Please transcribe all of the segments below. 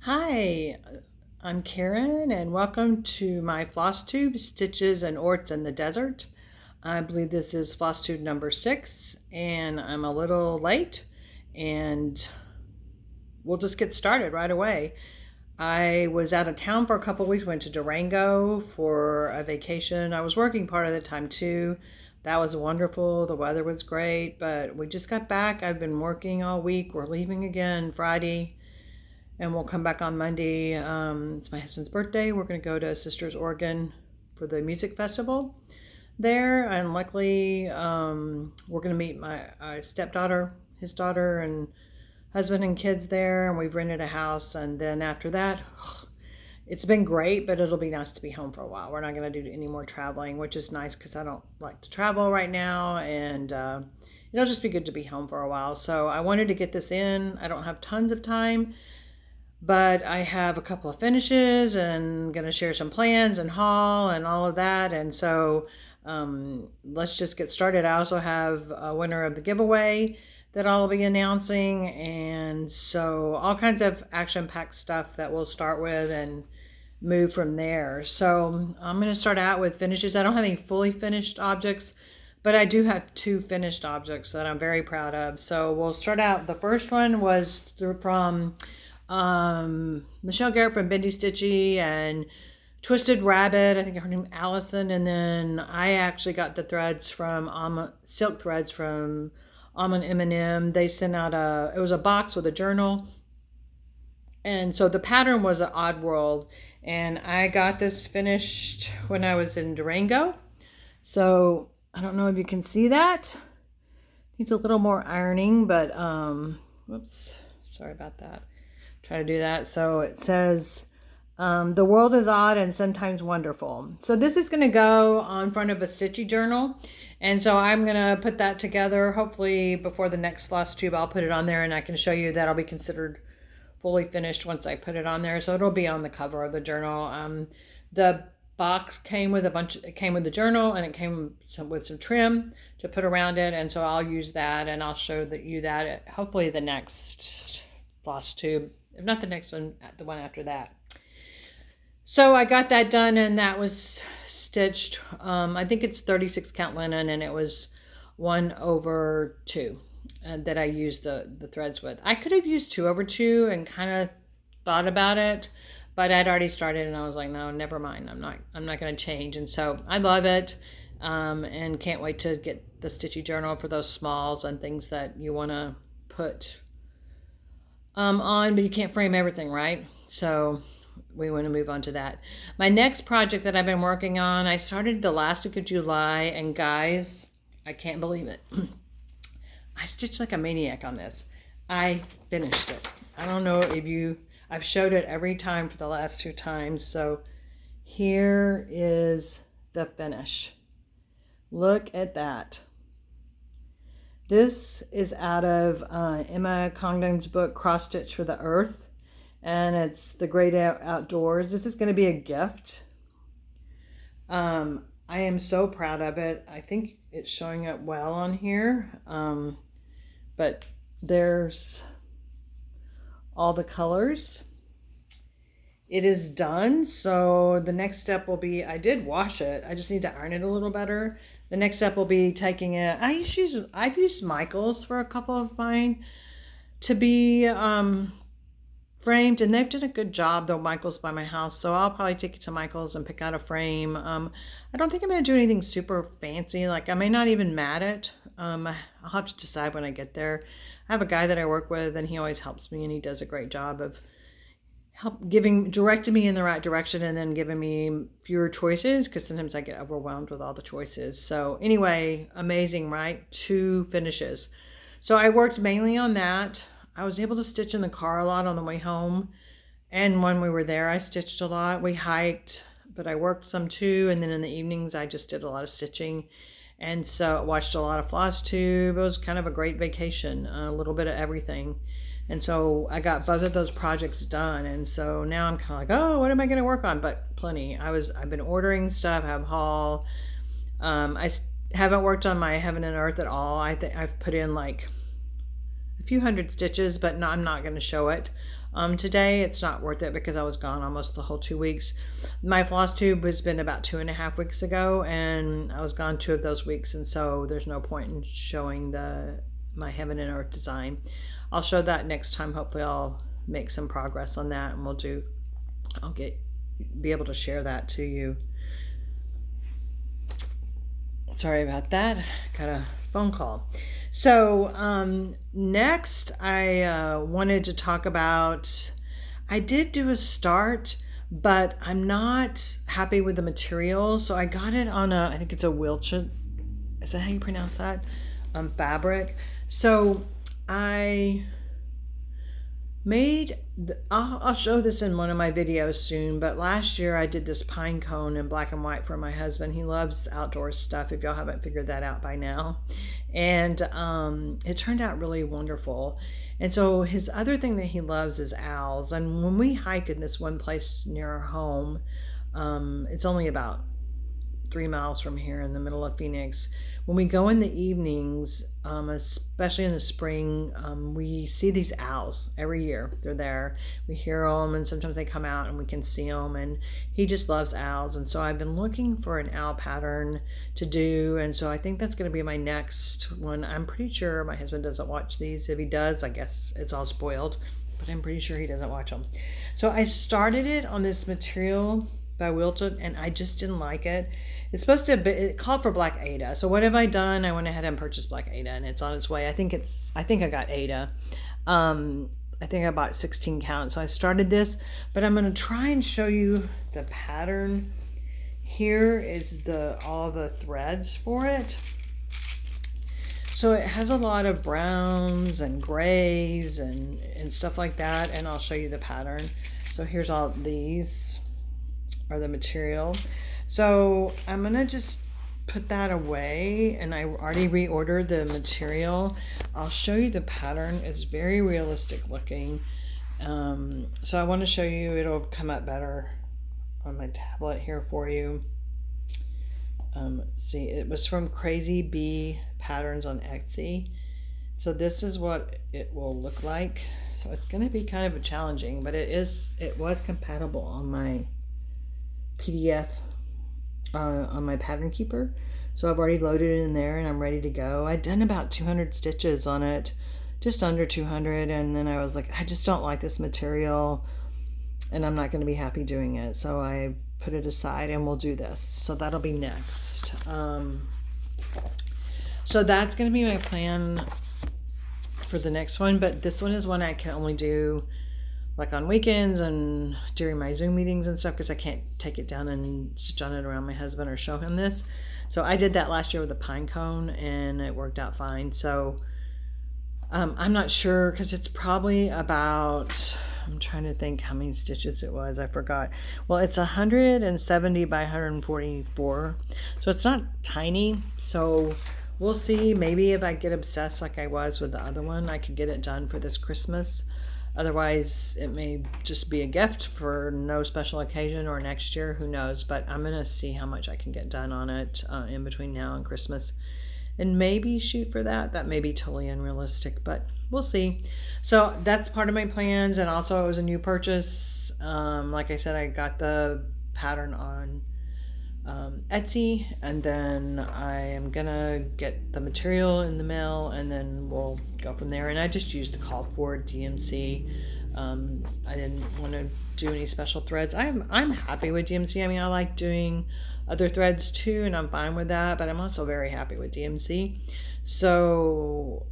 Hi, I'm Karen, and welcome to my Flosstube Stitches and Orts in the Desert. I believe this is Flosstube number 6, and I'm a little late, and we'll just get started right away. I was out of town for a couple weeks, went to Durango for a vacation. I was working part of the time too. That was wonderful. The weather was great, but we just got back. I've been working all week. We're leaving again Friday and we'll come back on Monday. It's my husband's birthday. We're going to go to Sisters, Oregon for the music festival there. And luckily, we're going to meet my stepdaughter, his daughter, and husband and kids there. And we've rented a house. And then after that, it's been great, but it'll be nice to be home for a while. We're not going to do any more traveling, which is nice because I don't like to travel right now. And it'll just be good to be home for a while. So I wanted to get this in. I don't have tons of time, but I have a couple of finishes and going to share some plans and haul and all of that. And so let's just get started. I also have a winner of the giveaway that I'll be announcing. And so all kinds of action-packed stuff that we'll start with and move from there. So I'm going to start out with finishes. I don't have any fully finished objects, but I do have 2 finished objects that I'm very proud of. So we'll start out. The first one was from Michelle Garrett from Bendy Stitchy and Twisted Rabbit. I think her name Allison. And then I actually got the threads from silk threads from Almond M&M. They sent out it was a box with a journal. And so the pattern was an Odd World. And I got this finished when I was in Durango. So I don't know if you can see that. Needs a little more ironing, but whoops, sorry about that. Try to do that. So it says, the world is odd and sometimes wonderful. So this is going to go on front of a stitchy journal. And so I'm going to put that together. Hopefully before the next Flosstube, I'll put it on there and I can show you that'll be considered fully finished once I put it on there. So it'll be on the cover of the journal. The box came with it came with the journal, and it came with some trim to put around it. And so I'll use that, and I'll show you that at hopefully the next Flosstube. If not the next one, the one after that. So I got that done, and that was stitched. I think it's 36 count linen, and it was 1/2 that I used the threads with. I could have used 2/2 and kind of thought about it, but I'd already started, and I was like, no, never mind. I'm not going to change. And so I love it, and can't wait to get the stitchy journal for those smalls and things that you want to put on, but you can't frame everything, right? So we want to move on to that. My next project that I've been working on, I started the last week of July, and guys, I can't believe it. I stitched like a maniac on this. I finished it. I don't know if I've showed it every time for the last 2 times. So here is the finish. Look at that. This is out of Emma Congdon's book, Cross Stitch for the Earth. And it's the Great Outdoors. This is going to be a gift. I am so proud of it. I think it's showing up well on here. But there's all the colors. It is done. So the next step will be, I did wash it. I just need to iron it a little better. The next step will be taking it. I've used Michaels for a couple of mine to be framed, and they've done a good job, though. Michaels by my house, so I'll probably take it to Michaels and pick out a frame. I don't think I'm going to do anything super fancy. Like, I may not even mat it. I'll have to decide when I get there. I have a guy that I work with, and he always helps me, and he does a great job of directing me in the right direction, and then giving me fewer choices, because sometimes I get overwhelmed with all the choices. So anyway, amazing, right? 2 finishes. So I worked mainly on that. I was able to stitch in the car a lot on the way home, and when we were there I stitched a lot. We hiked, but I worked some too, and then in the evenings I just did a lot of stitching. And so I watched a lot of Flosstube. It was kind of a great vacation, a little bit of everything. And so I got both of those projects done, and so now I'm kind of like, oh, what am I going to work on? But plenty. I've been ordering stuff, have haul. I haven't worked on my Heaven and Earth at all. I think I've put in like a few hundred stitches, but no, I'm not going to show it. today. It's not worth it because I was gone almost the whole 2 weeks. My floss tube has been about 2.5 weeks ago, and I was gone 2 of those weeks, and so there's no point in showing my heaven and earth design. I'll show that next time. Hopefully I'll make some progress on that, and I'll be able to share that to you. Sorry about that. Got a phone call. So next I wanted to talk about, I did do a start, but I'm not happy with the material. So I got it on I think it's a Wilchet. Is that how you pronounce that? Fabric. So I made, I'll show this in one of my videos soon, but last year I did this pine cone in black and white for my husband. He loves outdoor stuff, if y'all haven't figured that out by now. And it turned out really wonderful. And so his other thing that he loves is owls. And when we hike in this one place near our home, it's only about 3 miles from here in the middle of Phoenix. When we go in the evenings, especially in the spring, we see these owls every year. They're there. We hear them, and sometimes they come out and we can see them. And he just loves owls. And so I've been looking for an owl pattern to do. And so I think that's going to be my next one. I'm pretty sure my husband doesn't watch these. If he does, I guess it's all spoiled. But I'm pretty sure he doesn't watch them. So I started it on this material by Wilton, and I just didn't like it. It's supposed to be, it called for black Ada. So what have I done? I went ahead and purchased black Ada, and it's on its way. I think I got Ada. I think I bought 16 count. So I started this, but I'm going to try and show you the pattern. Here is all the threads for it. So it has a lot of browns and grays and stuff like that, and I'll show you the pattern. So here's all these are the material. So I'm gonna just put that away, and I already reordered the material. I'll show you the pattern. It's very realistic looking. So I want to show you, it'll come up better on my tablet here for you. Let's see, it was from Crazy Bee Patterns on Etsy. So this is what it will look like. So it's going to be kind of challenging, but it was compatible on my PDF on my pattern keeper. So I've already loaded it in there and I'm ready to go. I'd done about 200 stitches on it, just under 200, and then I was like, I just don't like this material and I'm not going to be happy doing it. So I put it aside and we'll do this. So that'll be next. So that's going to be my plan for the next one, but this one is one I can only do like on weekends and during my Zoom meetings and stuff, because I can't take it down and stitch on it around my husband or show him this. So I did that last year with a pine cone and it worked out fine. So I'm not sure, because it's probably about, I'm trying to think how many stitches it was. I forgot. Well, it's 170 by 144. So it's not tiny. So we'll see. Maybe if I get obsessed like I was with the other one, I could get it done for this Christmas. Otherwise, it may just be a gift for no special occasion or next year. Who knows? But I'm going to see how much I can get done on it in between now and Christmas. And maybe shoot for that. That may be totally unrealistic, but we'll see. So that's part of my plans. And also it was a new purchase. Like I said, I got the pattern on Etsy, and then I am gonna get the material in the mail, and then we'll go from there. And I just used the called for DMC. I didn't want to do any special threads. I'm happy with DMC. I mean, I like doing other threads too, and I'm fine with that, but I'm also very happy with DMC. So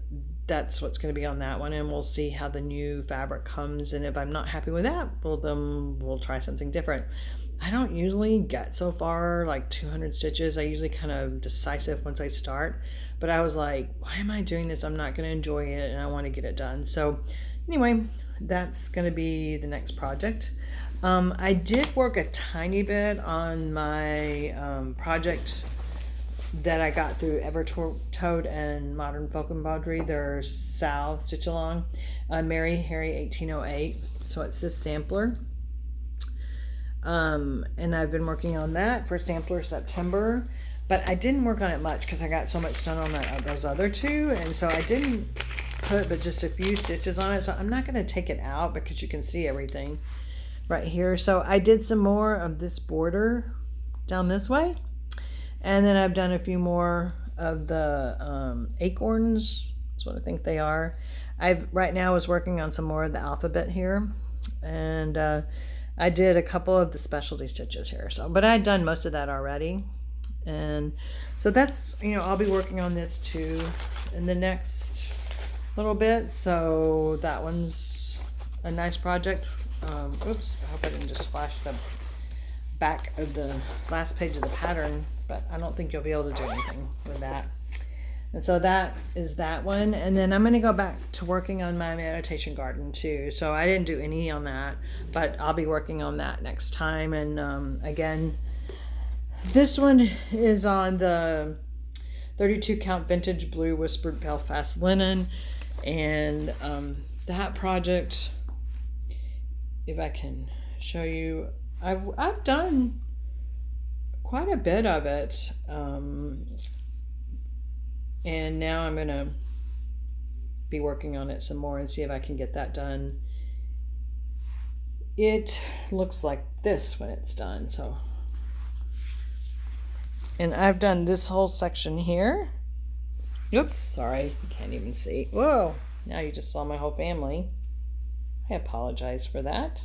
that's what's going to be on that one, and we'll see how the new fabric comes. And if I'm not happy with that, well, then we'll try something different. I don't usually get so far, like 200 stitches. I usually kind of decisive once I start, but I was like, why am I doing this? I'm not going to enjoy it, and I want to get it done. So anyway, that's going to be the next project. I did work a tiny bit on my project that I got through Evertoad and Modern Folk Embroidery, their Sal Stitch Along, Mary Harry 1808. So it's this sampler. And I've been working on that for Sampler September, but I didn't work on it much because I got so much done on those other two, and so I didn't put but just a few stitches on it, so I'm not going to take it out because you can see everything right here. So I did some more of this border down this way, and then I've done a few more of the acorns. That's what I think they are. Right now was working on some more of the alphabet here, and I did a couple of the specialty stitches here. So, but I had done most of that already, and so that's, you know, I'll be working on this too in the next little bit. So that one's a nice project. Oops, I hope I didn't just flash the back of the last page of the pattern, but I don't think you'll be able to do anything with that. And so that is that one. And then I'm going to go back to working on my meditation garden too. So I didn't do any on that, but I'll be working on that next time. And again, this one is on the 32 count vintage blue whispered Belfast linen. And that project, if I can show you, I've done quite a bit of it. And now I'm gonna be working on it some more and see if I can get that done. It looks like this when it's done. So, and I've done this whole section here. Oops, sorry, you can't even see. Whoa, now you just saw my whole family. I apologize for that.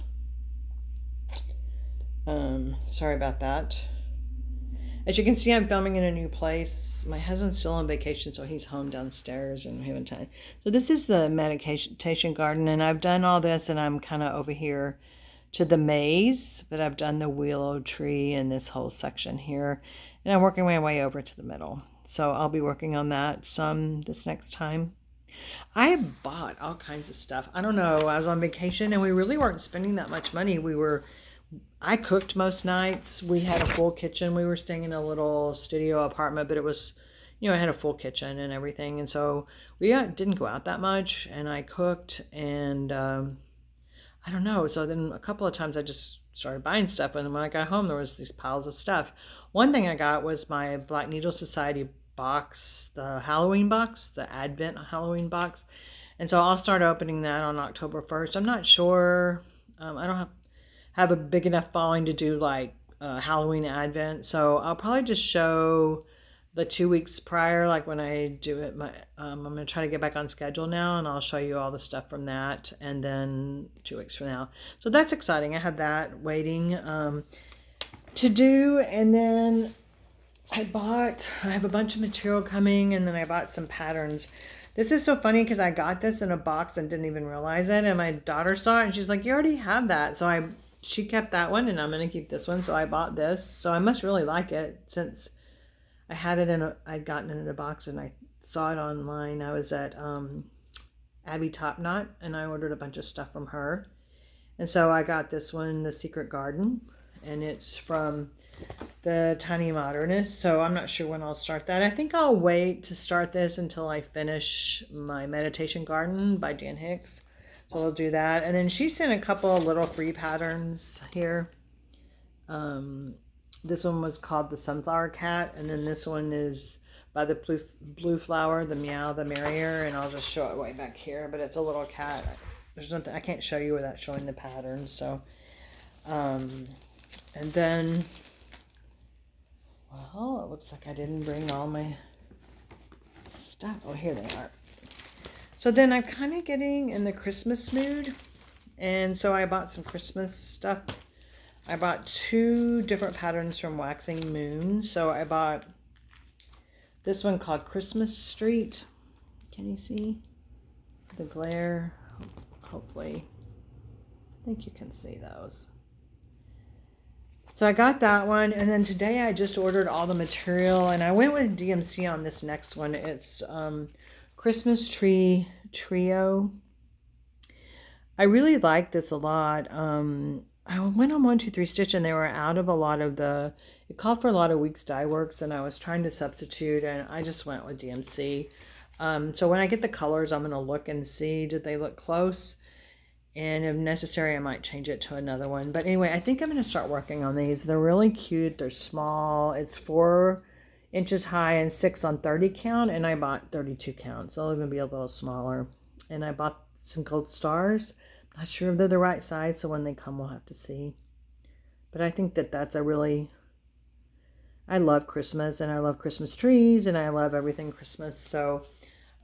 Sorry about that. As you can see, I'm filming in a new place. My husband's still on vacation, so he's home downstairs and we haven't time. So this is the meditation garden, and I've done all this, and I'm kind of over here to the maze, but I've done the willow tree and this whole section here, and I'm working my way over to the middle. So I'll be working on that some this next time. I bought all kinds of stuff. I don't know. I was on vacation, and we really weren't spending that much money. I cooked most nights. We had a full kitchen. We were staying in a little studio apartment, but it was, you know, it had a full kitchen and everything. And so we didn't go out that much, and I cooked, and I don't know. So then a couple of times I just started buying stuff, and when I got home, there was these piles of stuff. One thing I got was my Black Needle Society box, the Halloween box, the Advent Halloween box. And so I'll start opening that on October 1st. I'm not sure. I don't have a big enough following to do like Halloween Advent, so I'll probably just show the 2 weeks prior, like when I do it. I'm gonna try to get back on schedule now, and I'll show you all the stuff from that, and then 2 weeks from now. So that's exciting. I have that waiting to do, and then I have a bunch of material coming, and then I bought some patterns. This is so funny because I got this in a box and didn't even realize it, and my daughter saw it and she's like, "You already have that." So she kept that one, and I'm going to keep this one. So I bought this. So I must really like it since I had it I'd gotten it in a box and I saw it online. I was at Abby Topknot, and I ordered a bunch of stuff from her. And so I got this one, The Secret Garden, and it's from the Tiny Modernist. So I'm not sure when I'll start that. I think I'll wait to start this until I finish my Meditation Garden by Dan Hicks. So we'll do that. And then she sent a couple of little free patterns here. This one was called the Sunflower Cat, and then this one is by the blue flower, the Meow the Merrier, and I'll just show it way back here, but it's a little cat. There's nothing I can't show you without showing the pattern. So and then, well, it looks like I didn't bring all my stuff. Oh, here they are. So then I'm kind of getting in the Christmas mood, and so I bought some Christmas stuff. I bought 2 different patterns from Waxing Moon. So I bought this one called Christmas Street. Can you see the glare? Hopefully. I think you can see those. So I got that one, and then today I just ordered all the material, and I went with DMC on this next one. It's Christmas Tree Trio. I really like this a lot. I went on 1-2-3 Stitch, and they were out of a lot of it called for a lot of Weeks Dye Works, and I was trying to substitute, and I just went with DMC. So when I get the colors, I'm going to look and see, did they look close? And if necessary, I might change it to another one. But anyway, I think I'm going to start working on these. They're really cute. They're small. It's 4 inches high and 6 on 30 count, and I bought 32 count, so they'll even be a little smaller. And I bought some gold stars. Not sure if they're the right size, so when they come, we'll have to see. But I think that that's a really, I love Christmas, and I love Christmas trees, and I love everything Christmas. So,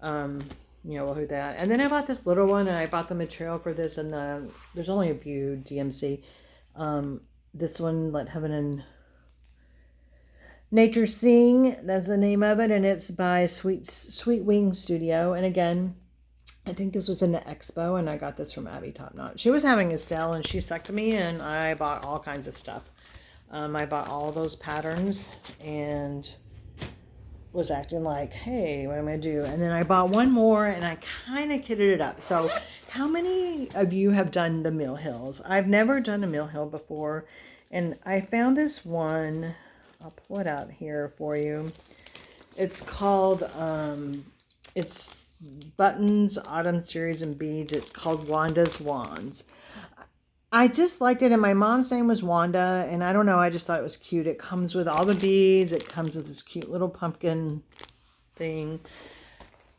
um, we'll do that. And then I bought this little one, and I bought the material for this, and there's only a few DMC. This one, Let Heaven and Nature Sing, that's the name of it, and it's by Sweet Wing Studio. And again, I think this was in the expo, and I got this from Abby Topknot. She was having a sale, and she sucked me, and I bought all kinds of stuff. I bought all those patterns, and was acting like, hey, what am I going to do? And then I bought one more, and I kind of kitted it up. So how many of you have done the Mill Hills? I've never done a Mill Hill before, and I found this one. I'll pull it out here for you. It's called, it's Buttons, Autumn Series, and Beads. It's called Wanda's Wands. I just liked it, and my mom's name was Wanda, and I don't know, I just thought it was cute. It comes with all the beads. It comes with this cute little pumpkin thing.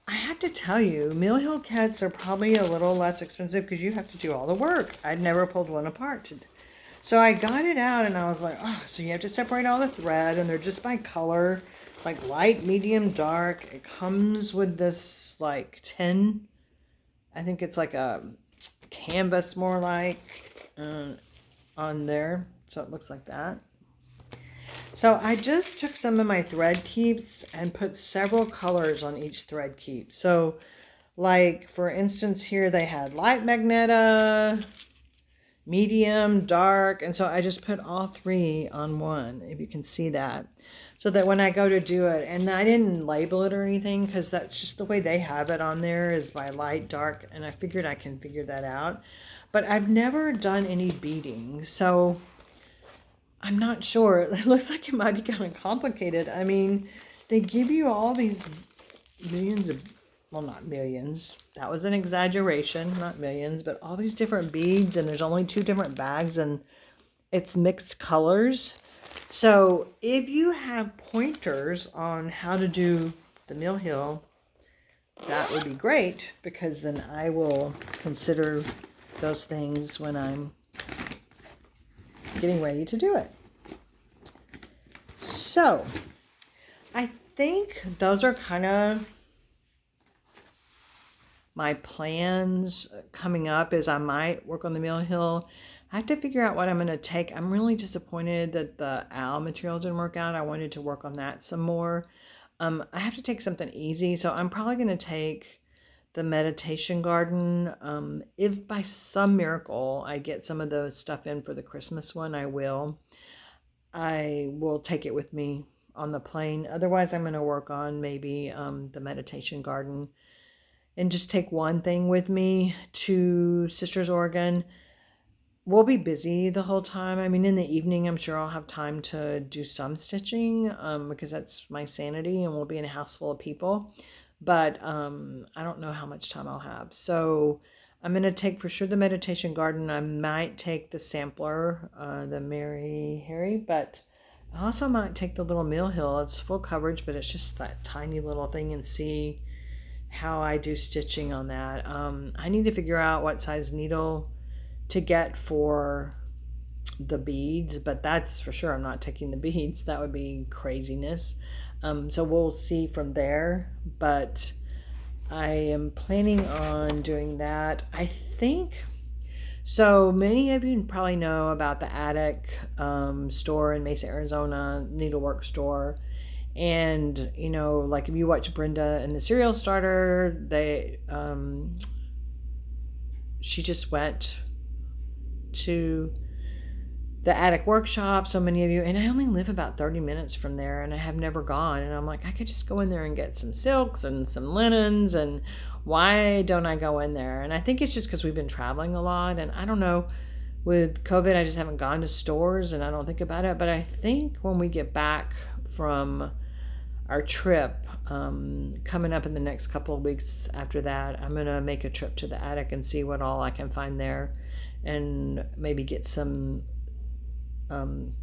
I have to tell you, Mill Hill kits are probably a little less expensive because you have to do all the work. I'd never pulled one apart. So I got it out, and I was like, oh, so you have to separate all the thread, and they're just by color, like light, medium, dark. It comes with this like tin, I think it's like a canvas more like, on there. So it looks like that. So I just took some of my thread keeps and put several colors on each thread keep. So like for instance here they had light magneta, medium, dark, and so I just put all three on one, if you can see that, so that when I go to do it, and I didn't label it or anything because that's just the way they have it on there, is by light, dark, and I figured I can figure that out. But I've never done any beading, so I'm not sure. It looks like it might be kind of complicated. I mean, they give you all these millions of, well, not millions, that was an exaggeration, not millions, but all these different beads, and there's only 2 different bags, and it's mixed colors. So if you have pointers on how to do the Mill Hill, that would be great, because then I will consider those things when I'm getting ready to do it. So I think those are kind of my plans coming up. Is I might work on the Mill Hill. I have to figure out what I'm going to take. I'm really disappointed that the owl material didn't work out. I wanted to work on that some more. I have to take something easy, so I'm probably going to take the meditation garden. If by some miracle I get some of the stuff in for the Christmas one, I will take it with me on the plane. Otherwise, I'm going to work on maybe the meditation garden and just take one thing with me to Sisters, Oregon. We'll be busy the whole time. I mean, in the evening, I'm sure I'll have time to do some stitching because that's my sanity, and we'll be in a house full of people. But I don't know how much time I'll have. So I'm going to take for sure the meditation garden. I might take the sampler, the Mary Harry, but I also might take the little Mill Hill. It's full coverage, but it's just that tiny little thing, and see how I do stitching on that. I need to figure out what size needle to get for the beads, but that's for sure I'm not taking the beads. That would be craziness. So we'll see from there, but I am planning on doing that. I think, so many of you probably know about the Attic store in Mesa, Arizona, needlework store. And, like if you watch Brenda and the Serial Starter, she just went to the Attic workshop, so many of you, and I only live about 30 minutes from there, and I have never gone, and I'm like, I could just go in there and get some silks and some linens, and why don't I go in there? And I think it's just because we've been traveling a lot, and I don't know, with COVID, I just haven't gone to stores, and I don't think about it, but I think when we get back from our trip, coming up in the next couple of weeks after that, I'm going to make a trip to the Attic and see what all I can find there, and maybe get some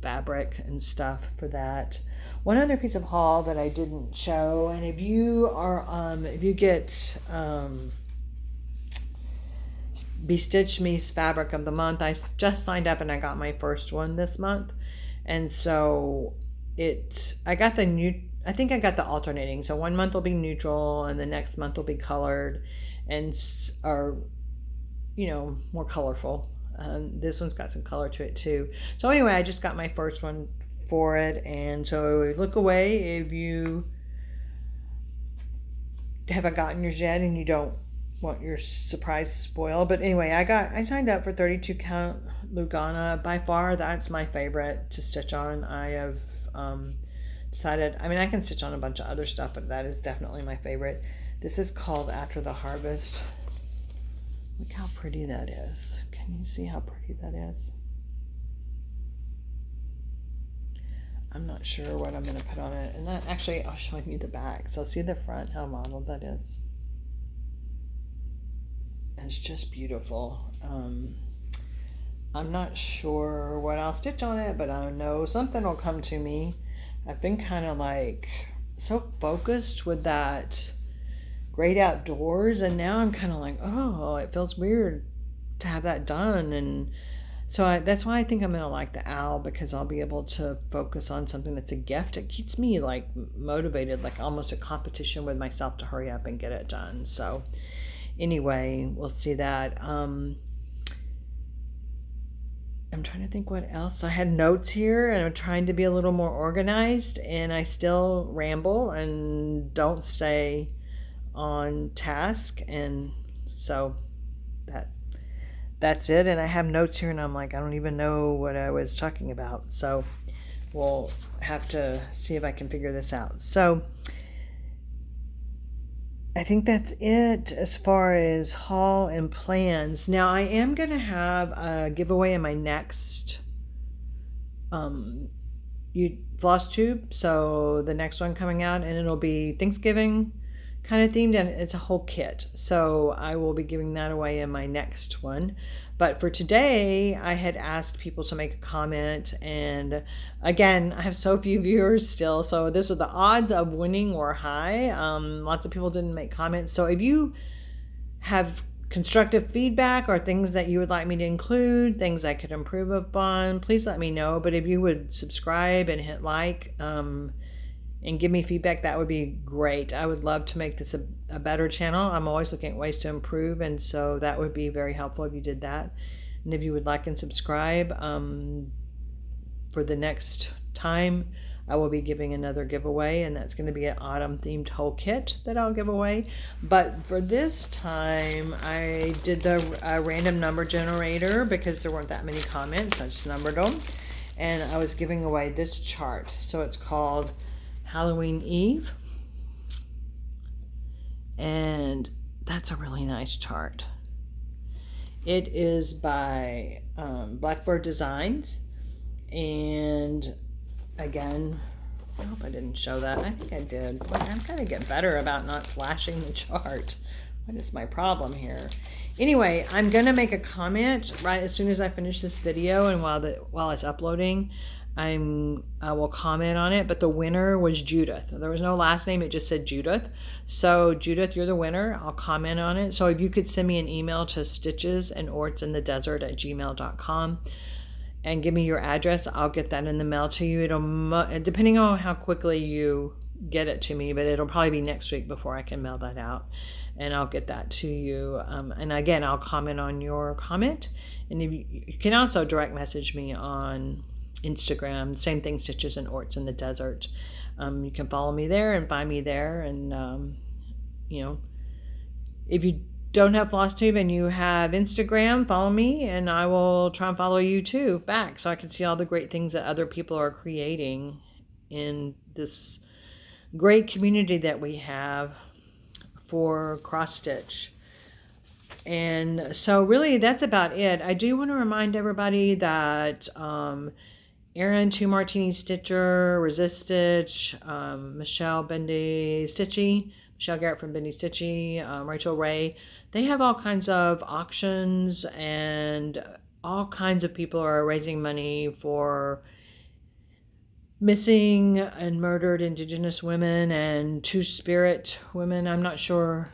fabric and stuff for that. One other piece of haul that I didn't show, and if you are if you get Bestitch Me's Fabric of the Month. I just signed up and I got my first one this month. And so I got the new, I think I got the alternating. So 1 month will be neutral and the next month will be colored and are, more colorful. This one's got some color to it too. So anyway, I just got my first one for it. And so look away if you haven't gotten yours yet and you don't want your surprise spoiled. But anyway, I signed up for 32 count Lugana. By far, that's my favorite to stitch on. I have decided, I can stitch on a bunch of other stuff, but that is definitely my favorite. This is called After the Harvest. Look how pretty that is. Can you see how pretty that is? I'm not sure what I'm going to put on it. And that actually, I'll show you the back. So see the front, how modeled that is. It's just beautiful. I'm not sure what I'll stitch on it, but I know something will come to me. I've been kind of like so focused with that Great Outdoors, and now I'm kind of like, oh, it feels weird to have that done. And so that's why I think I'm going to like the owl, because I'll be able to focus on something that's a gift. It keeps me like motivated, like almost a competition with myself to hurry up and get it done. So anyway, we'll see that. I'm trying to think what else. I had notes here and I'm trying to be a little more organized, and I still ramble and don't stay on task. And so that's it. And I have notes here and I'm like, I don't even know what I was talking about. So we'll have to see if I can figure this out. So I think that's it as far as haul and plans. Now I am going to have a giveaway in my next Flosstube. So the next one coming out, and it'll be Thanksgiving kind of themed, and it's a whole kit. So I will be giving that away in my next one. But for today, I had asked people to make a comment, and again, I have so few viewers still, so the odds of winning were high. Lots of people didn't make comments. So if you have constructive feedback or things that you would like me to include, things I could improve upon, please let me know. But if you would subscribe and hit like, and give me feedback, that would be great. I would love to make this a better channel. I'm always looking at ways to improve, and so that would be very helpful if you did that. And if you would like and subscribe, for the next time I will be giving another giveaway, and that's going to be an autumn themed whole kit that I'll give away. But for this time I did the random number generator because there weren't that many comments. I just numbered them, and I was giving away this chart. So it's called Halloween Eve, and that's a really nice chart. It is by Blackbird Designs, and again, I hope I didn't show that. I think I did. But I'm going to get better about not flashing the chart. What is my problem here? Anyway, I'm going to make a comment right as soon as I finish this video, and while it's uploading, I will comment on it. But the winner was Judith. There was no last name, it just said Judith. So Judith, you're the winner. I'll comment on it. So if you could send me an email to stitchesandourtsinthedesert@gmail.com and give me your address, I'll get that in the mail to you. It'll depending on how quickly you get it to me, but it'll probably be next week before I can mail that out, and I'll get that to you. And again, I'll comment on your comment, and you can also direct message me on Instagram, same thing, Stitches and Orts in the Desert. You can follow me there and find me there. And if you don't have Flosstube and you have Instagram, follow me, and I will try and follow you too back, so I can see all the great things that other people are creating in this great community that we have for cross stitch. And so really that's about it. I do want to remind everybody that Erin 2 Martini Stitcher, Resist Stitch, Michelle Bendy Stitchy, Michelle Garrett from Bendy Stitchy, Rachel Ray, they have all kinds of auctions, and all kinds of people are raising money for missing and murdered Indigenous women and Two-Spirit women. I'm not sure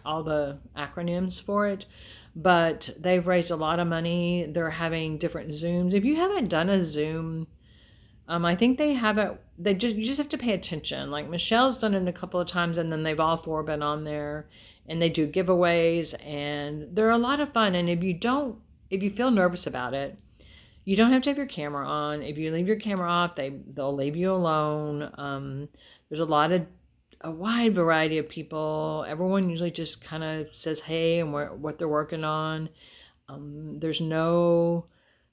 all the acronyms for it, but they've raised a lot of money. They're having different Zooms. If you haven't done a Zoom, I think they have it. You just have to pay attention. Like Michelle's done it a couple of times, and then they've all four been on there, and they do giveaways, and they're a lot of fun. And if you feel nervous about it, you don't have to have your camera on. If you leave your camera off, they'll leave you alone. There's a wide variety of people. Everyone usually just kind of says hey and what they're working on. There's no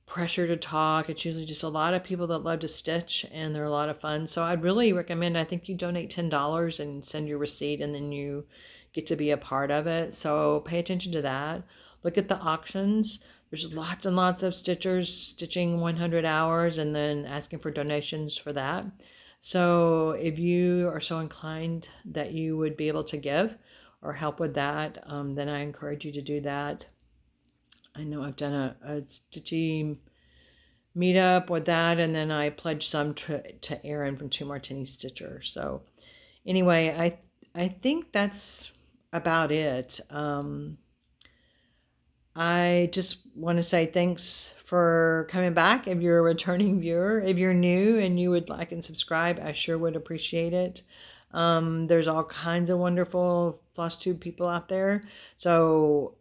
pressure to talk. It's usually just a lot of people that love to stitch, and they're a lot of fun. So I'd really recommend, I think you donate $10 and send your receipt, and then you get to be a part of it. So pay attention to that. Look at the auctions. There's lots and lots of stitchers stitching 100 hours and then asking for donations for that. So if you are so inclined that you would be able to give or help with that, then I encourage you to do that. I know I've done a stitchy meetup with that, and then I pledged some to Erin from Two Martini Stitcher. So anyway, I think that's about it. I just want to say thanks for coming back. If you're a returning viewer, if you're new and you would like and subscribe, I sure would appreciate it. There's all kinds of wonderful Flosstube people out there. So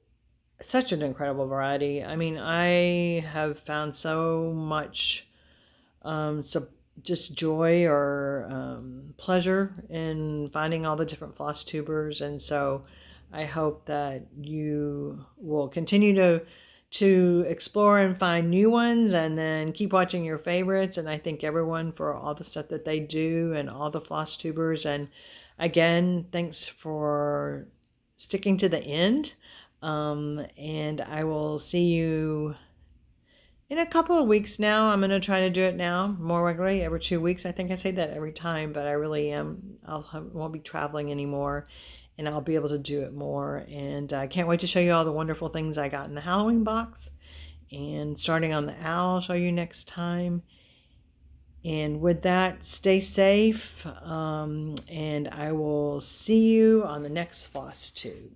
such an incredible variety. I mean, I have found so much, so just joy or pleasure in finding all the different floss tubers, and so I hope that you will continue to explore and find new ones, and then keep watching your favorites. And I thank everyone for all the stuff that they do and all the floss tubers. And again, thanks for sticking to the end. And I will see you in a couple of weeks now. I'm going to try to do it now more regularly, every 2 weeks. I think I say that every time, but I really am. Won't be traveling anymore, and I'll be able to do it more. And I can't wait to show you all the wonderful things I got in the Halloween box. And starting on the owl, I'll show you next time. And with that, stay safe, and I will see you on the next Floss Tube.